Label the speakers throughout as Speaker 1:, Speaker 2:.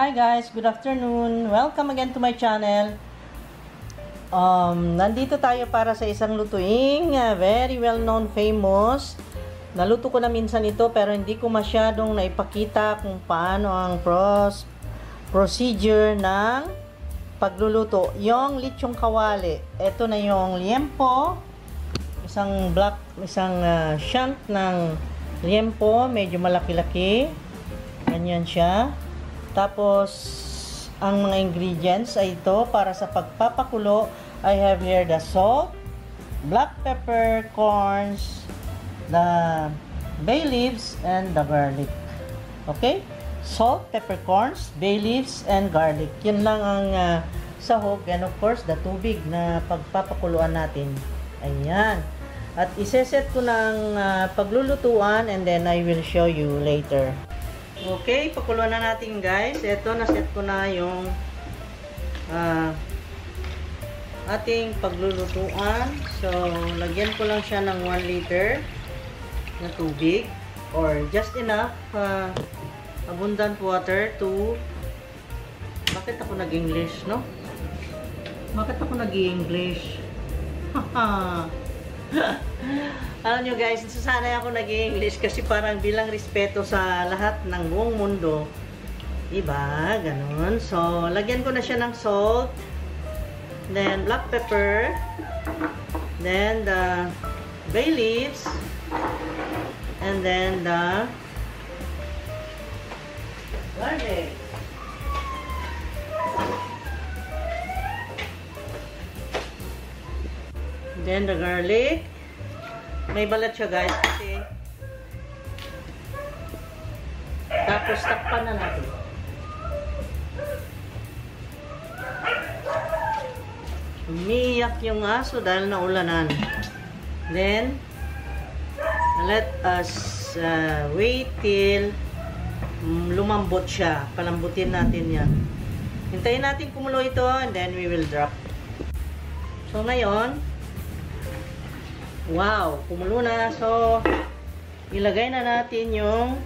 Speaker 1: Hi guys, good afternoon. Welcome again to my channel. Nandito tayo para sa isang lutuing very well known, famous. Naluto ko na minsan ito pero hindi ko masyadong naipakita kung paano ang procedure ng pagluluto. Yung lechong kawali. Ito na yung liempo. Isang shank ng liempo, medyo malaki-laki. Ganyan siya. Tapos, ang mga ingredients ay ito para sa pagpapakulo. I have here the salt, black pepper, corns, the bay leaves, and the garlic. Okay? Salt, pepper, corns, bay leaves, and garlic. Yun lang ang sahog. And of course, the tubig na pagpapakuluan natin. Ayan. At iseset ko ng paglulutuan and then I will show you later. Okay, pakuluan na natin guys. Ito, naset ko na yung ating paglulutuan. So, lagyan ko lang siya ng 1 liter na tubig or just enough abundant water to... Bakit ako nag-English, no? Bakit ako nag-English? Haha! Alam nyo guys, nasasanay ako nag-English kasi parang bilang respeto sa lahat ng buong mundo. Diba? Ganun. So, lagyan ko na siya ng salt. Then, black pepper. Then, the bay leaves. And then, the garlic. Then, the garlic. May balat siya guys kasi. Tapos takpan na natin. Umiiyak yung aso dahil naulanan. Then let us wait till lumambot siya. Palambutin natin yan. Hintayin natin kumulo ito and then we will drop. So ngayon, wow, kumulo na. So, ilagay na natin yung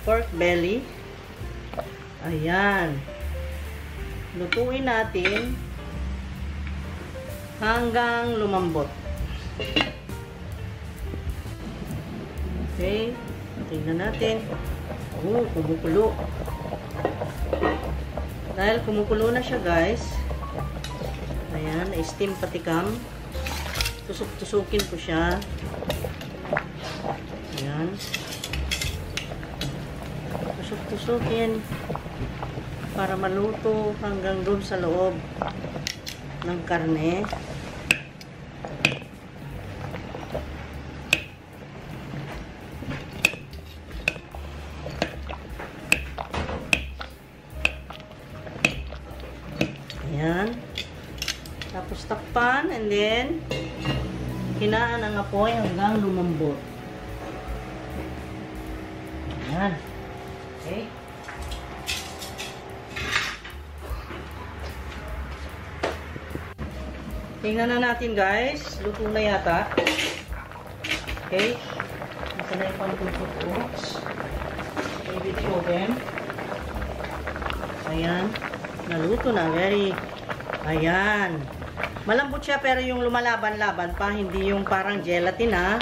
Speaker 1: pork belly. Ayan. Lutuin natin hanggang lumambot. Okay. Tingnan natin. Oh, kumukulo. Dahil kumukulo na siya, guys. Ayan, steam patikam. Tusuk-tusukin ko siya. Ayan. Tusuk-tusukin para maluto hanggang doon sa loob ng karne. Ayan. Tapos takpan and then hinaan ang apoy hanggang lumambot. Ayan. Okay. Tingnan na natin guys. Luto na yata. Okay. Nasa na yung pantutok ko. Maybe the oven. Ayan. Naluto na. Very... Ayan. Malambot siya pero yung lumalaban-laban pa, hindi yung parang gelatin ha.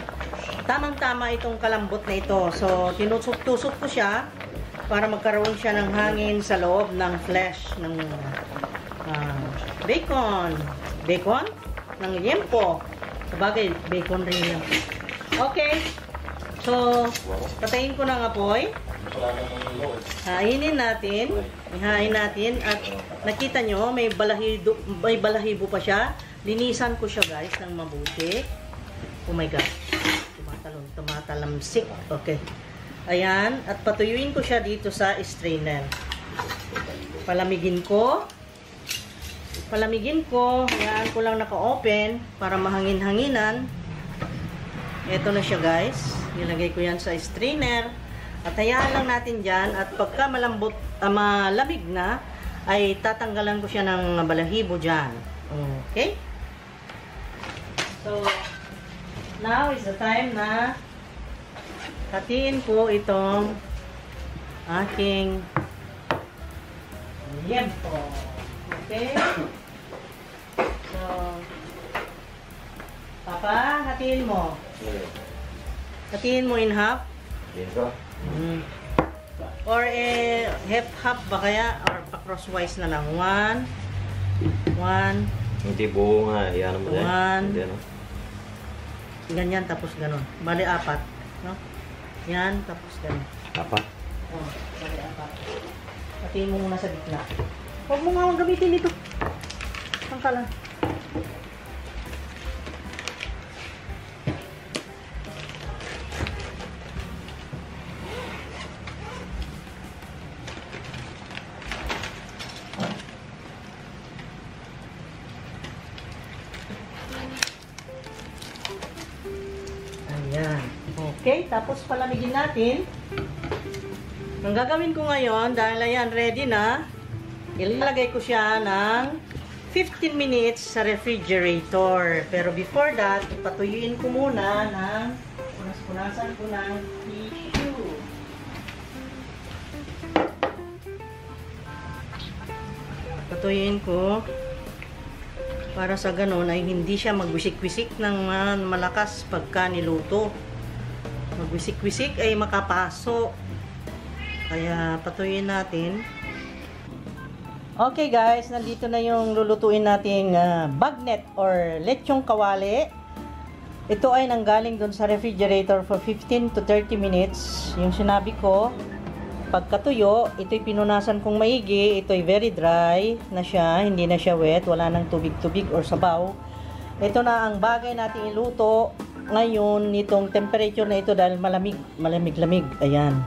Speaker 1: Tamang-tama itong kalambot na ito. So, tinusok-tusok ko siya para magkaroon siya ng hangin sa loob ng flesh ng bacon. Bacon? Ng liempo. Sabagay, bacon rin yan. Okay. So, patayin ko ng apoy. Hainin natin. Ihain natin. At nakita nyo, may balahibo pa siya. Linisan ko siya guys ng mabuti. Oh my God. Tumatalamsik. Okay. Ayan. At patuyuin ko siya dito sa strainer. Palamigin ko. Hayaan ko lang naka-open para mahangin-hanginan. Ito na siya guys. Nilagay ko yan sa strainer. At hayaan lang natin dyan. At pagka malamig na, ay tatanggalan ko siya ng balahibo dyan. Okay? So, now is the time na hatiin ko itong aking liempo. Okay? So, Papa, hatiin mo. Hatiin mo in half.
Speaker 2: Dito?
Speaker 1: Or half ba kaya? Or pa-crosswise na lang. 1. 1.
Speaker 2: Hindi buo nga. Iyan mo din.
Speaker 1: 1. Ganyan, tapos ganon. Bali, 4. No? Yan, tapos ganon.
Speaker 2: Apa?
Speaker 1: Oh, bali, 4. Hatiin mo muna sa gitna. Huwag mo nga gamitin ito. Tangkalan. Ayan. Okay, tapos palamigin natin. Ang gagawin ko ngayon, dahil ayan, ready na, ilalagay ko siya ng 15 minutes sa refrigerator. Pero before that, ipatuyuin ko muna ng punas-punasan ko ng tissue. Patuyuin ko para sa ganun ay hindi siya magwisik-wisik ng malakas pagka niluto. Magwisik-wisik ay makapaso. Kaya patuyuin natin. Okay guys, nandito na yung lulutuin nating bagnet or lechong kawali. Ito ay nanggaling dun sa refrigerator for 15 to 30 minutes. Yung sinabi ko, pagkatuyo, ito'y pinunasan kong maigi. Ito'y very dry na siya, hindi na siya wet, wala nang tubig-tubig or sabaw. Ito na ang bagay natin iluto ngayon nitong temperature na ito dahil malamig-lamig. Ayan.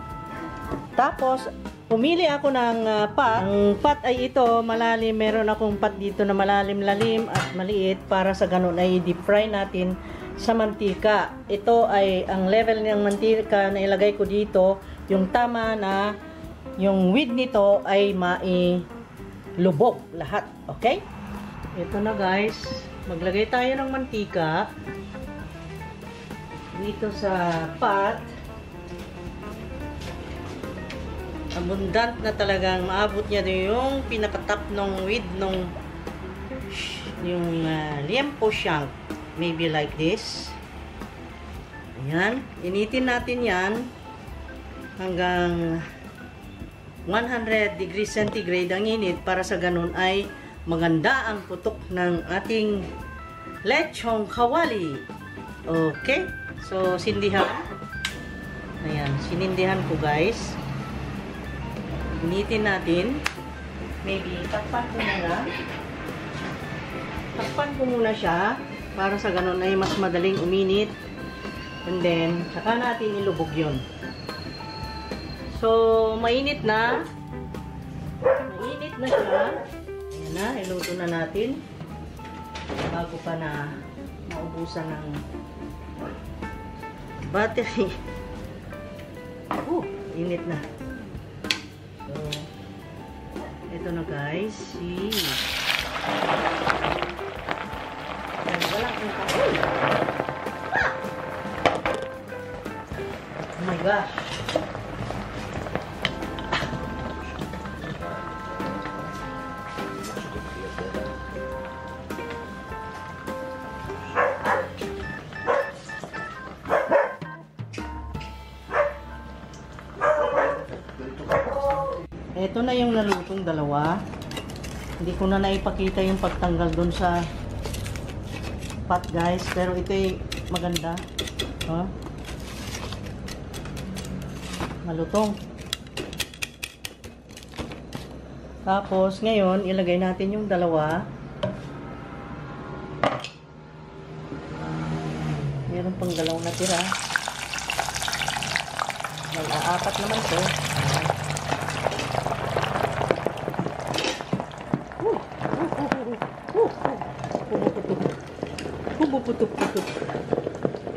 Speaker 1: Tapos, pumili ako ng pot. Ang pot ay ito, malalim. Meron akong pot dito na malalim-lalim at maliit para sa ganun ay deep fry natin sa mantika. Ito ay ang level ng mantika na ilagay ko dito, yung tama na yung width nito ay mailubog lahat. Okay? Ito na guys. Maglagay tayo ng mantika dito sa pot. Abundant na talagang maabot niya yung pinakatap ng width ng yung liempo shank. Maybe like this. Ayan. Initin natin yan hanggang 100 degrees centigrade ang init para sa ganun ay maganda ang putok ng ating lechong kawali. Okay? So, sindihan. Ayan. Sinindihan ko guys. Initin natin. Maybe takpan ko muna. Takpan ko muna siya para sa ganun ay mas madaling uminit. And then, saka natin ilubog yun. So, mainit na. Mainit na siya. Ayan na, iluto na natin. Bago pa na maubusan ng battery. Init na. So, ito na guys. See. Wala akong kahoy. Oh my gosh. Ito na yung nalutong dalawa. Hindi ko na naipakita yung pagtanggal dun sa pot guys, pero ito ay maganda. Oh. Malutong. Tapos ngayon ilagay natin yung dalawa. Meron pang dalawang natira. Mag-aapat naman to. Pumuputok-putok.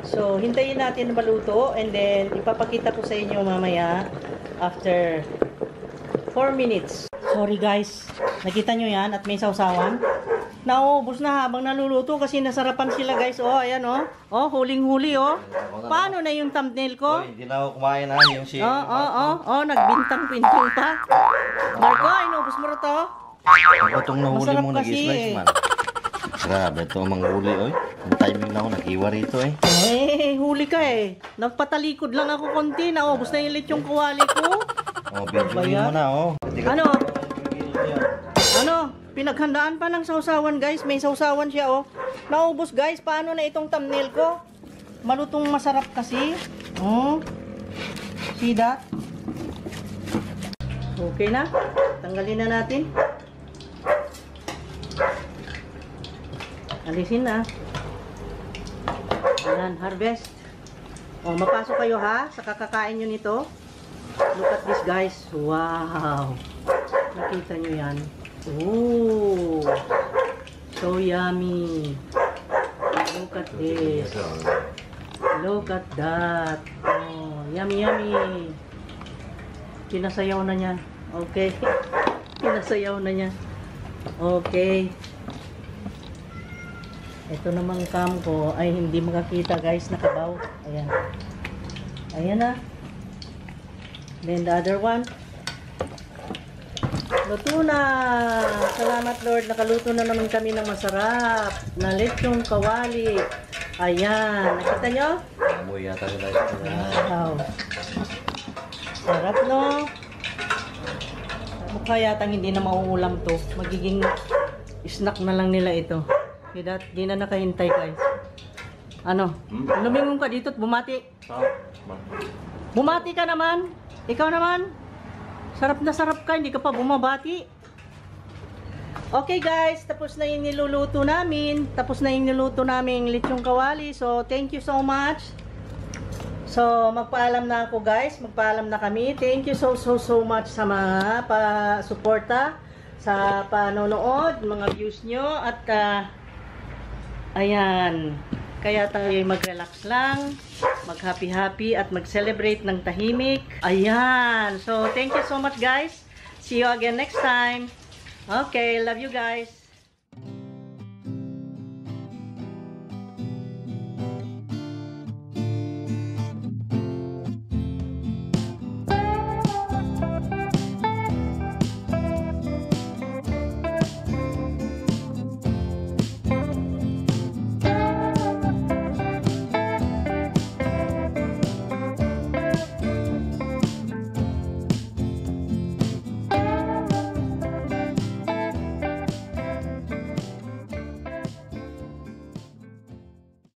Speaker 1: So, hintayin natin na maluto and then ipapakita ko sa inyo mamaya after 4 minutes. Sorry guys, nakita nyo yan at may sausawan. Naubos na habang naluluto kasi nasarapan sila guys. Oh, ayan oh. Oh, huling-huli oh. Paano na yung thumbnail ko?
Speaker 2: Hoy, hindi na ako kumain ha. Yung si...
Speaker 1: Oh, nagbintang-pintang pa. Marco, inubos mo rin to.
Speaker 2: Ako itong nahuli
Speaker 1: Masarap
Speaker 2: mo
Speaker 1: kasi
Speaker 2: nag-slice
Speaker 1: eh.
Speaker 2: man. Grabe, ito ang manghuli oy. Yung timing na ako, nag-iwa rito eh.
Speaker 1: Huli ka eh. Nagpatalikod lang ako konti. Naubos na yung lechong kawali ko.
Speaker 2: Oh, video mo na oh.
Speaker 1: Ano? Ano? Pinaghandaan pa ng sausawan guys. May sausawan siya oh. Naubos guys. Paano na itong thumbnail ko? Malutong masarap kasi. See that? Okay na. Tanggalin na natin. Alisin na. Ayan, harvest. Oh, mapasok kayo ha sa kakakain nyo nito. Look at this guys. Wow. Nakita nyo yan. Oh. So yummy. Look at this. Look at that. Oh, yummy yummy. Pinasayaw na niya. Okay. Pinasayaw na niya. Okay. Ito namang cam ko ay hindi makakita guys, nakabaw. Ayan. Ayan na. Then the other one. Luto na. Salamat Lord, nakaluto na naman kami ng masarap na lechong kawali. Ayan, nakita nyo?
Speaker 2: Amoy yata nila ito.
Speaker 1: Wow. Sarap no? Mukha yatang hindi na mauulam to. Magiging snack na lang nila ito. Kaya di na nakahintay guys. Ano? Lumingon ka dito at bumati. Bumati ka naman. Ikaw naman. Sarap na sarap ka, hindi ka pa bumabati. Okay guys, tapos na yung niluluto namin. Tapos na yung niluto namin lechong kawali. So, thank you so much. So, magpaalam na ako guys. Magpaalam na kami. Thank you so much sa mga pa-suporta, sa panonood, mga views nyo. At, ayan. Kaya tayo mag-relax lang, mag-happy-happy at mag-celebrate ng tahimik. Ayan. So, thank you so much guys. See you again next time. Okay, love you guys.